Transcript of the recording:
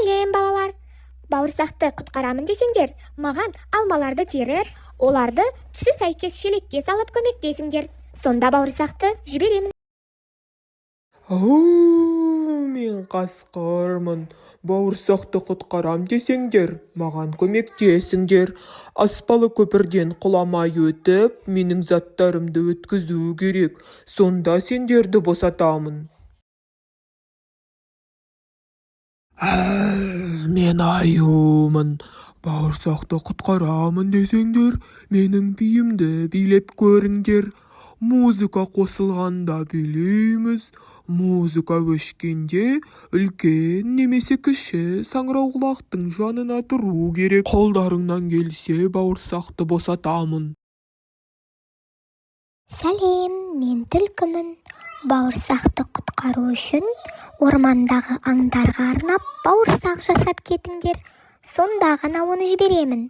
Сәлем, балалар. Бауырсақты құтқарамын десеңдер, маған алмаларды теріп, оларды түсі сәйкес шелекке салып көмектесіңдер. Сонда бауырсақты жіберемін. Мен қасқырмын. Бауырсақты құтқарам десеңдер, маған көмектесіңдер. Аспалы көпірден құламай өтіп, менің заттарымды өткізу керек. Сонда сендерді босатамын. Мен аюмын. Бауырсақты құтқарамын десеңдер, менің биімді билеп көріңдер. Музыка қосылғанда билейміз. Музыка өшкенде үлкен немесе кіші саңырауқұлақтың жанына тұру керек. Қолдарыңнан келсе бауырсақты босатамын. Сәлем, мен түлкімін. Бауырсақты құтқару үшін ормандағы аңдарға арнап бауырсақ жасап кетіңдер. Сонда ғана оны жіберемін.